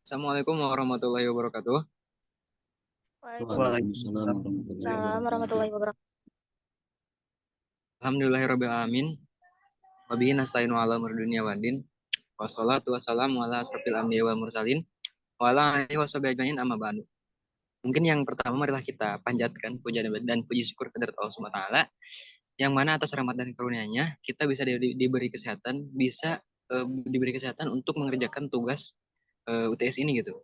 Assalamualaikum warahmatullahi wabarakatuh. Waalaikumsalam Waalaikumsalam warahmatullahi warahmatullahi wabarakatuh. wabarakatuh. Alhamdulillahirrabbilalamin. Wabihi nasta'inu ala umur dunia waddin. Wassalatu wassalamu ala asrofil anbiya wal mursalin. Wa ala alihi wa sahbihi ajmain amma ba'du. Mungkin yang pertama marilah kita panjatkan puja dan puji syukur kehadirat Allah Subhanahu wa taala yang mana atas rahmat dan karunia-Nya kita bisa diberi kesehatan, bisa diberi kesehatan untuk mengerjakan tugas UTS ini gitu.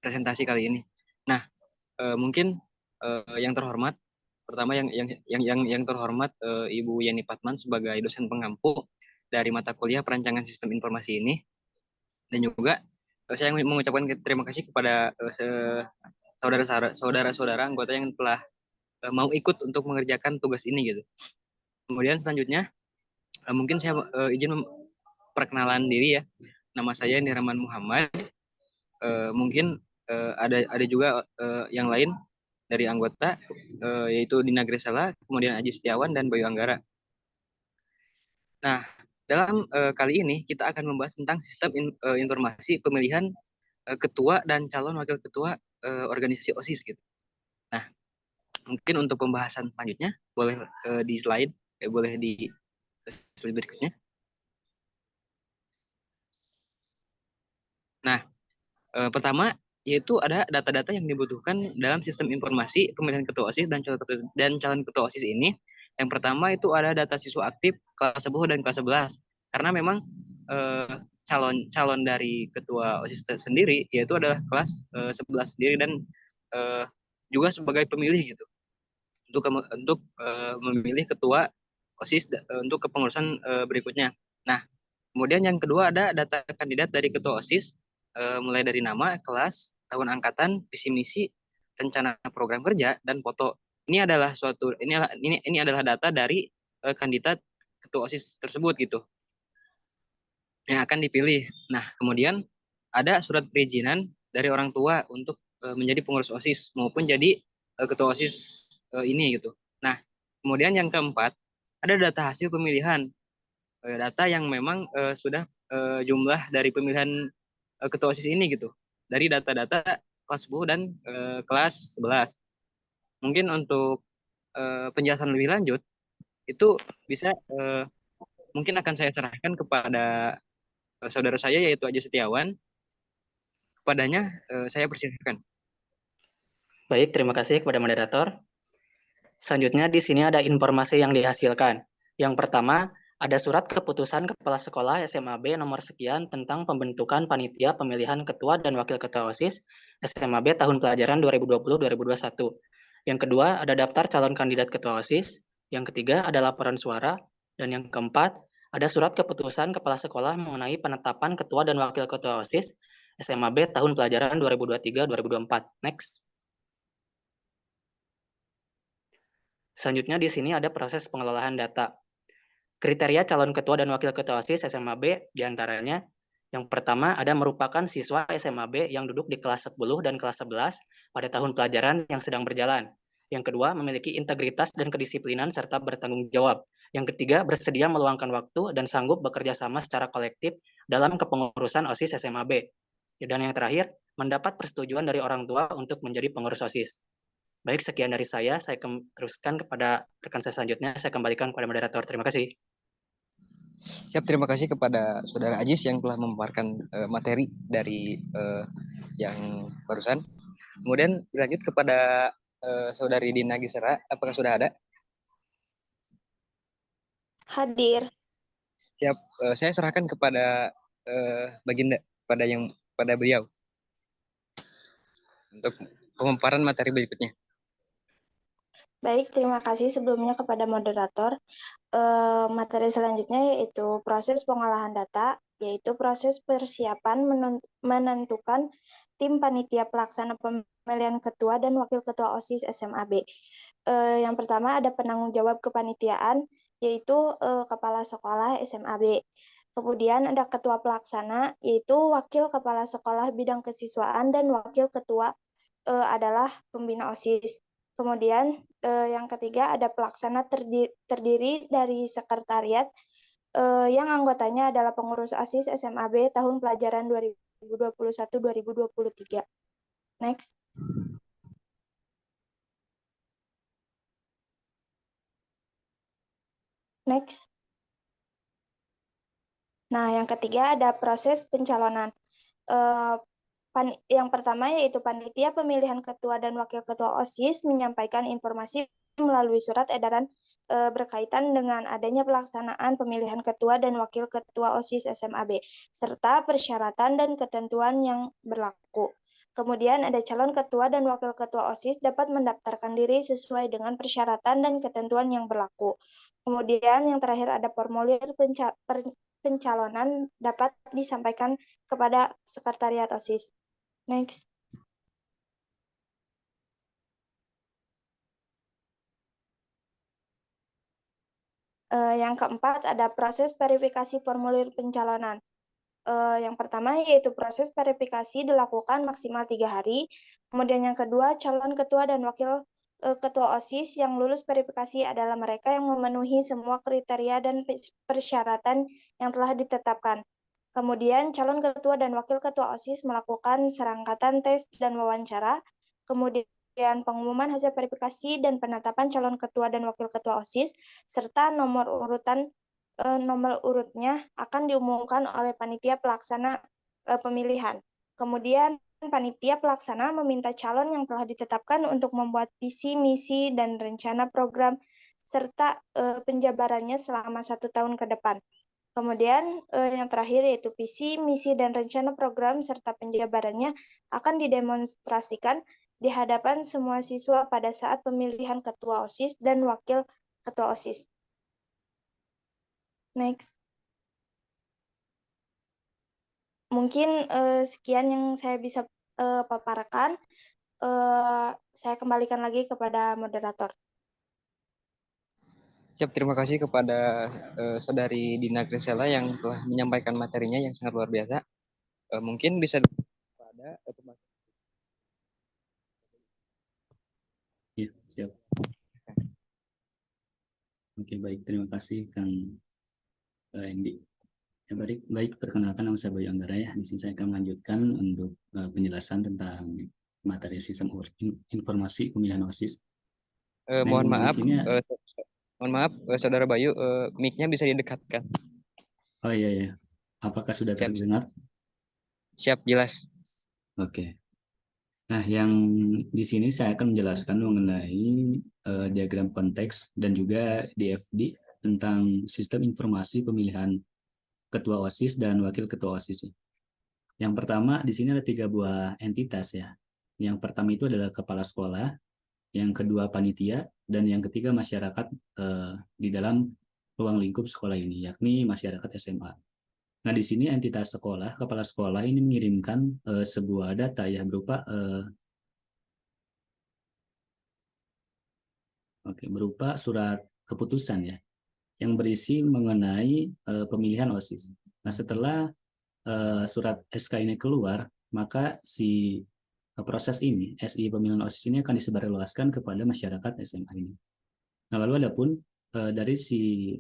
Presentasi kali ini. Nah, mungkin yang terhormat pertama yang terhormat Ibu Yani Patman sebagai dosen pengampu dari mata kuliah perancangan sistem informasi ini, dan juga saya mengucapkan terima kasih kepada saudara-saudara anggota yang telah mau ikut untuk mengerjakan tugas ini gitu. Kemudian selanjutnya mungkin saya izin perkenalan diri ya. Nama saya Niraman Muhammad. Mungkin ada juga yang lain dari anggota yaitu Dina Gresala, kemudian Aji Setiawan dan Bayu Anggara. Nah, dalam kali ini kita akan membahas tentang sistem informasi pemilihan ketua dan calon wakil ketua organisasi OSIS gitu. Nah, mungkin untuk pembahasan selanjutnya boleh di slide, boleh di slide berikutnya. Nah, pertama yaitu ada data-data yang dibutuhkan dalam sistem informasi pemilihan ketua OSIS dan calon ketua OSIS ini. Yang pertama itu ada data siswa aktif kelas 10 dan kelas 11. Karena memang calon dari ketua OSIS sendiri yaitu adalah kelas 11 sendiri dan juga sebagai pemilih gitu untuk memilih ketua OSIS untuk kepengurusan berikutnya. Nah, kemudian yang kedua ada data kandidat dari ketua OSIS mulai dari nama, kelas, tahun angkatan, visi misi, rencana program kerja dan foto. Ini adalah data dari kandidat ketua OSIS tersebut gitu yang akan dipilih. Nah, kemudian ada surat perizinan dari orang tua untuk menjadi pengurus OSIS maupun jadi ketua OSIS ini gitu. Nah, kemudian yang keempat ada data hasil pemilihan, data yang memang sudah jumlah dari pemilihan ketua OSIS ini gitu. Dari data-data kelas 10 dan kelas 11. Mungkin untuk penjelasan lebih lanjut itu bisa mungkin akan saya serahkan kepada saudara saya yaitu Aji Setiawan. Kepadanya saya persilahkan. Baik, terima kasih kepada moderator. Selanjutnya di sini ada informasi yang dihasilkan. Yang pertama, ada surat keputusan Kepala Sekolah SMAB nomor sekian tentang pembentukan panitia pemilihan ketua dan wakil ketua OSIS SMAB tahun pelajaran 2020-2021. Yang kedua, ada daftar calon kandidat ketua OSIS. Yang ketiga, ada laporan suara. Dan yang keempat, ada surat keputusan Kepala Sekolah mengenai penetapan ketua dan wakil ketua OSIS SMAB tahun pelajaran 2023-2024. Next. Selanjutnya di sini ada proses pengelolaan data. Kriteria calon ketua dan wakil ketua OSIS SMAB diantaranya yang pertama ada merupakan siswa SMAB yang duduk di kelas 10 dan kelas 11 pada tahun pelajaran yang sedang berjalan. Yang kedua, memiliki integritas dan kedisiplinan serta bertanggung jawab. Yang ketiga, bersedia meluangkan waktu dan sanggup bekerja sama secara kolektif dalam kepengurusan OSIS SMAB. Dan yang terakhir, mendapat persetujuan dari orang tua untuk menjadi pengurus OSIS. Baik, sekian dari saya teruskan kepada rekan saya selanjutnya. Saya kembalikan kepada moderator. Terima kasih. Siap, terima kasih kepada saudara Ajis yang telah memaparkan materi dari yang barusan. Kemudian dilanjut kepada saudari Dina Gisera, apakah sudah ada? Hadir. Siap, saya serahkan kepada Baginda, pada beliau untuk pemaparan materi berikutnya. Baik, terima kasih sebelumnya kepada moderator. Materi selanjutnya yaitu proses pengolahan data, yaitu proses persiapan menentukan tim panitia pelaksana pemilihan ketua dan wakil ketua OSIS SMAB. Yang pertama ada penanggung jawab kepanitiaan, yaitu kepala sekolah SMAB. Kemudian ada ketua pelaksana, yaitu wakil kepala sekolah bidang kesiswaan dan wakil ketua adalah pembina OSIS. Kemudian yang ketiga ada pelaksana terdiri dari sekretariat yang anggotanya adalah pengurus OSIS SMAB tahun pelajaran 2021-2023. Next. Next. Nah, yang ketiga ada proses pencalonan. Yang pertama yaitu panitia pemilihan ketua dan wakil ketua OSIS menyampaikan informasi melalui surat edaran berkaitan dengan adanya pelaksanaan pemilihan ketua dan wakil ketua OSIS SMAB, serta persyaratan dan ketentuan yang berlaku. Kemudian ada calon ketua dan wakil ketua OSIS dapat mendaftarkan diri sesuai dengan persyaratan dan ketentuan yang berlaku. Kemudian yang terakhir ada formulir pencalonan dapat disampaikan kepada Sekretariat OSIS. Next. Yang keempat ada proses verifikasi formulir pencalonan. Yang pertama yaitu proses verifikasi dilakukan maksimal 3 hari. Kemudian yang kedua, calon ketua dan wakil ketua OSIS yang lulus verifikasi adalah mereka yang memenuhi semua kriteria dan persyaratan yang telah ditetapkan. Kemudian calon ketua dan wakil ketua OSIS melakukan serangkaian tes dan wawancara. Kemudian pengumuman hasil verifikasi dan penetapan calon ketua dan wakil ketua OSIS serta nomor urutnya akan diumumkan oleh panitia pelaksana pemilihan. Kemudian panitia pelaksana meminta calon yang telah ditetapkan untuk membuat visi, misi, dan rencana program serta penjabarannya selama 1 tahun ke depan. Kemudian yang terakhir yaitu visi, misi, dan rencana program serta penjabarannya akan didemonstrasikan di hadapan semua siswa pada saat pemilihan ketua OSIS dan wakil ketua OSIS. Next. Mungkin sekian yang saya bisa paparkan. Saya kembalikan lagi kepada moderator. Siap, terima kasih kepada Saudari Dina Grisela yang telah menyampaikan materinya yang sangat luar biasa. Mungkin bisa pada Ya, siap. Oke, baik. Terima kasih, Kang Endi. Ya, baik, perkenalkan nama saya Bayu Anggara ya. Di sini saya akan melanjutkan untuk penjelasan tentang materi sistem informasi pemilihan OSIS. mohon maaf, Sini, Saudara Bayu, mic-nya bisa didekatkan. Oh iya. Apakah sudah Siap. terdengar? Siap, jelas. Oke. Nah, yang di sini saya akan menjelaskan mengenai diagram konteks dan juga DFD tentang sistem informasi pemilihan ketua OSIS dan wakil ketua OSIS. Yang pertama, di sini ada 3 buah entitas ya. Yang pertama itu adalah kepala sekolah, yang kedua panitia, dan yang ketiga masyarakat di dalam ruang lingkup sekolah ini, yakni masyarakat SMA. Nah, di sini entitas sekolah, kepala sekolah ini mengirimkan sebuah data ya berupa surat keputusan ya, yang berisi mengenai pemilihan OSIS. Nah, setelah surat SK ini keluar, maka si proses ini, SI pemilihan OSIS ini akan disebarluaskan kepada masyarakat SMA ini. Nah, lalu adapun dari si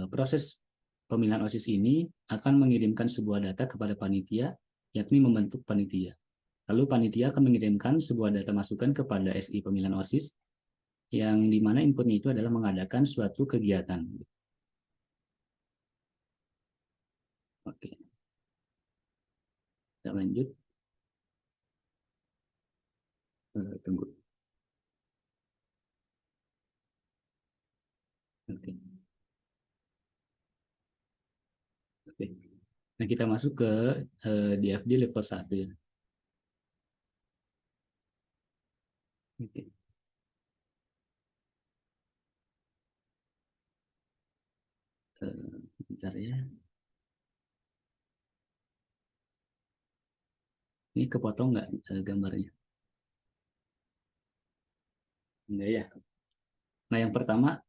proses pemilihan OSIS ini akan mengirimkan sebuah data kepada panitia, yakni membentuk panitia. Lalu panitia akan mengirimkan sebuah data masukan kepada SI pemilihan OSIS, yang dimana inputnya itu adalah mengadakan suatu kegiatan. Oke. Kita lanjut. Tunggu. Oke. Oke. Nah, kita masuk ke DFD level 1 ya. Oke. Bentar ya. Ini kepotong nggak gambarnya? Enggak ya. Nah, yang pertama,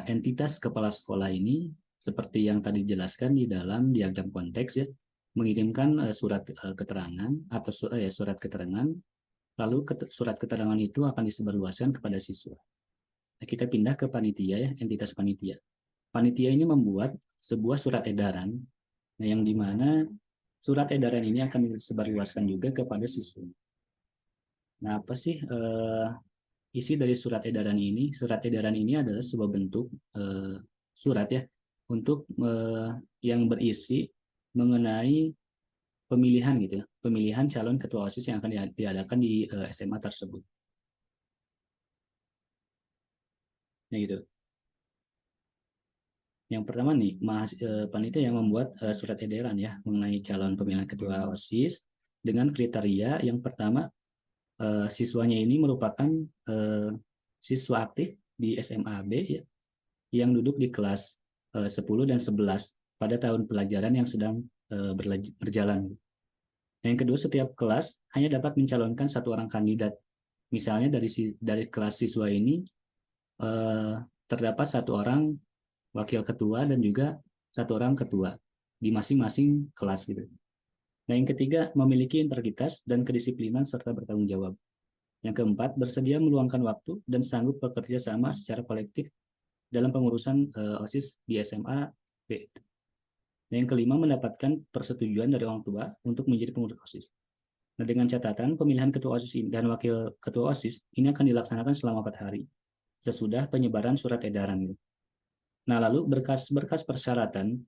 entitas kepala sekolah ini seperti yang tadi dijelaskan di dalam diagram konteks ya, mengirimkan surat keterangan atau surat keterangan, lalu surat keterangan itu akan disebarluaskan kepada siswa. Nah, kita pindah ke panitia ya, entitas panitia. Panitia ini membuat sebuah surat edaran, nah, yang dimana surat edaran ini akan disebarluaskan juga kepada siswa. Nah, apa sih isi dari surat edaran ini? Surat edaran ini adalah sebuah bentuk surat ya untuk yang berisi mengenai pemilihan gitu ya, pemilihan calon ketua OSIS yang akan diadakan di SMA tersebut. Nah gitu. Yang pertama nih, panitia yang membuat surat edaran ya mengenai calon pemilihan ketua OSIS dengan kriteria yang pertama, siswanya ini merupakan siswa aktif di SMA B ya, yang duduk di kelas 10 dan 11 pada tahun pelajaran yang sedang berjalan. Yang kedua, setiap kelas hanya dapat mencalonkan satu orang kandidat. Misalnya dari kelas siswa ini terdapat satu orang wakil ketua dan juga satu orang ketua di masing-masing kelas gitu. Nah, yang ketiga, memiliki integritas dan kedisiplinan serta bertanggung jawab. Yang keempat, bersedia meluangkan waktu dan sanggup bekerja sama secara kolektif dalam pengurusan OSIS di SMA B. Nah, yang kelima, mendapatkan persetujuan dari orang tua untuk menjadi pengurus OSIS. Nah, dengan catatan pemilihan ketua OSIS dan wakil ketua OSIS ini akan dilaksanakan selama 4 hari sesudah penyebaran surat edaran. Nah, lalu berkas-berkas persyaratan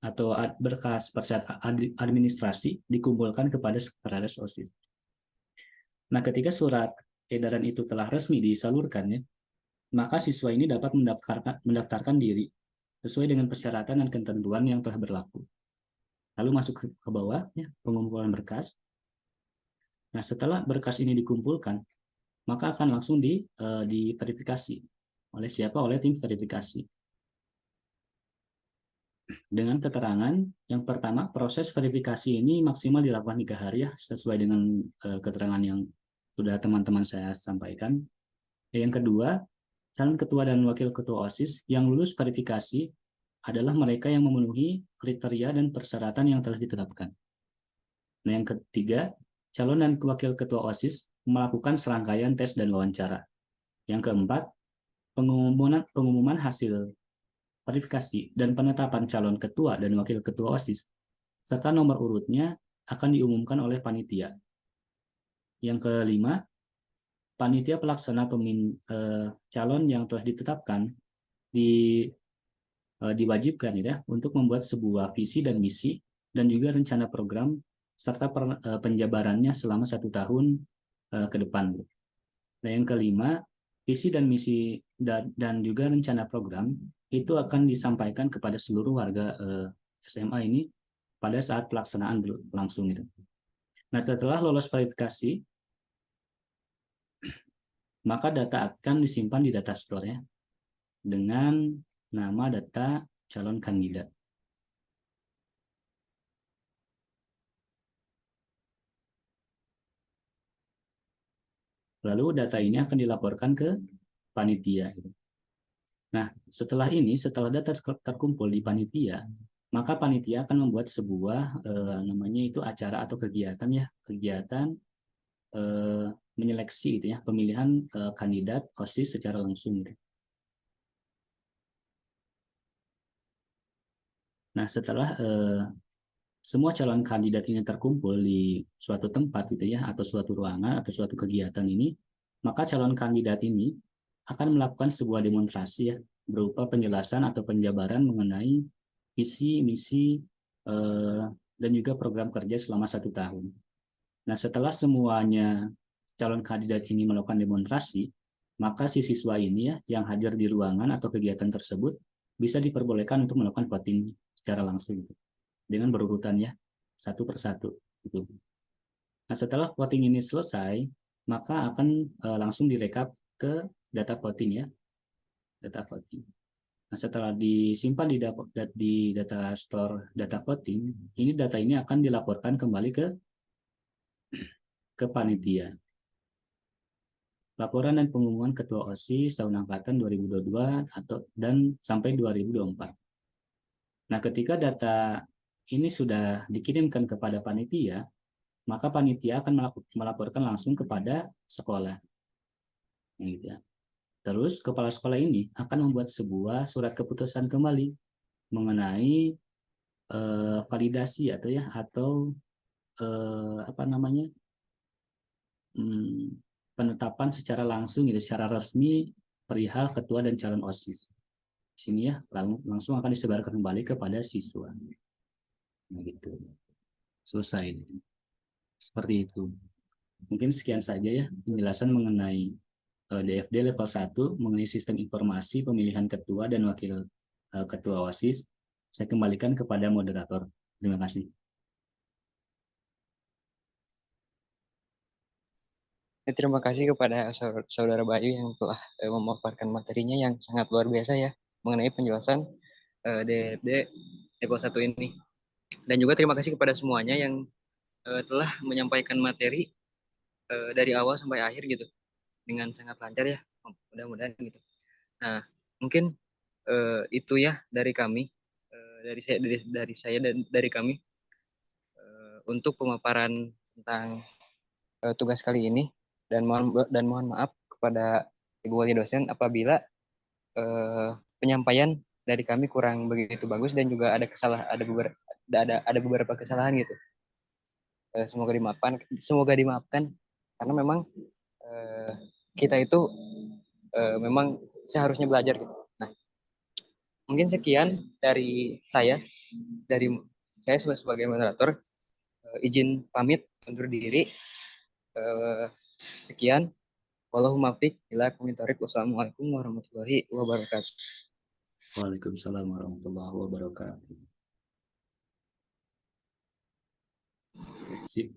atau berkas persyaratan administrasi dikumpulkan kepada sekretaris OSIS. Nah, ketika surat edaran itu telah resmi disalurkan, ya, maka siswa ini dapat mendaftarkan diri sesuai dengan persyaratan dan ketentuan yang telah berlaku. Lalu masuk ke bawah, ya, pengumpulan berkas. Nah, setelah berkas ini dikumpulkan, maka akan langsung diverifikasi. Oleh siapa? Oleh tim verifikasi. Dengan keterangan, yang pertama, proses verifikasi ini maksimal dilakukan 3 hari ya, sesuai dengan keterangan yang sudah teman-teman saya sampaikan. Yang kedua, calon ketua dan wakil ketua OSIS yang lulus verifikasi adalah mereka yang memenuhi kriteria dan persyaratan yang telah ditetapkan. Nah, yang ketiga, calon dan wakil ketua OSIS melakukan serangkaian tes dan wawancara. Yang keempat, pengumuman hasil verifikasi dan penetapan calon ketua dan wakil ketua OSIS serta nomor urutnya akan diumumkan oleh panitia. Yang kelima, panitia pelaksana calon yang telah ditetapkan diwajibkan ya untuk membuat sebuah visi dan misi dan juga rencana program serta penjabarannya selama 1 tahun ke depan. Nah, yang kelima, visi dan misi dan juga rencana program itu akan disampaikan kepada seluruh warga SMA ini pada saat pelaksanaan langsung itu. Nah, setelah lolos verifikasi, maka data akan disimpan di data store ya dengan nama data calon kandidat. Lalu data ini akan dilaporkan ke panitia. Nah, setelah data terkumpul di panitia, maka panitia akan membuat sebuah namanya itu acara atau kegiatan ya, kegiatan menyeleksi gitu ya, pemilihan kandidat OSIS secara langsung. Gitu. Nah, setelah semua calon kandidat ini terkumpul di suatu tempat gitu ya, atau suatu ruangan atau suatu kegiatan ini, maka calon kandidat ini akan melakukan sebuah demonstrasi ya, berupa penjelasan atau penjabaran mengenai visi, misi, dan juga program kerja selama 1 tahun. Nah, setelah semuanya calon kandidat ini melakukan demonstrasi, maka si siswa ini ya yang hadir di ruangan atau kegiatan tersebut bisa diperbolehkan untuk melakukan voting secara langsung dengan berurutan ya, satu persatu. Gitu. Nah, setelah voting ini selesai, maka akan langsung direkap ke data voting ya, data voting. Nah, setelah disimpan di data store data voting, data ini akan dilaporkan kembali ke panitia. Laporan dan pengumuman ketua OSIS tahun angkatan 2022 dan sampai 2024. Nah, ketika data ini sudah dikirimkan kepada panitia, maka panitia akan melaporkan langsung kepada sekolah. Gitu ya. Terus kepala sekolah ini akan membuat sebuah surat keputusan kembali mengenai validasi atau apa namanya, penetapan secara langsung gitu, secara resmi perihal ketua dan calon OSIS. Di sini ya langsung akan disebarkan kembali kepada siswa. Nah, gitu. Selesai. Seperti itu. Mungkin sekian saja ya penjelasan mengenai DFD level 1 mengenai sistem informasi pemilihan ketua dan wakil ketua OSIS. Saya kembalikan kepada moderator. Terima kasih. Terima kasih kepada Saudara Bayu yang telah memaparkan materinya yang sangat luar biasa ya mengenai penjelasan DFD level 1 ini. Dan juga terima kasih kepada semuanya yang telah menyampaikan materi dari awal sampai akhir gitu dengan sangat lancar ya, mudah-mudahan gitu. Nah, mungkin itu ya dari kami, dari saya dan dari kami untuk pemaparan tentang tugas kali ini, dan mohon maaf kepada Ibu Wali dosen apabila penyampaian dari kami kurang begitu bagus dan juga ada beberapa kesalahan gitu. Semoga dimaafkan karena memang kita itu memang seharusnya belajar gitu. Nah, mungkin sekian dari saya sebagai moderator, izin pamit undur diri. Sekian. Wallahumma fiq ila kumitorik. Wassalamualaikum warahmatullahi wabarakatuh. Waalaikumsalam warahmatullahi wabarakatuh. Sip.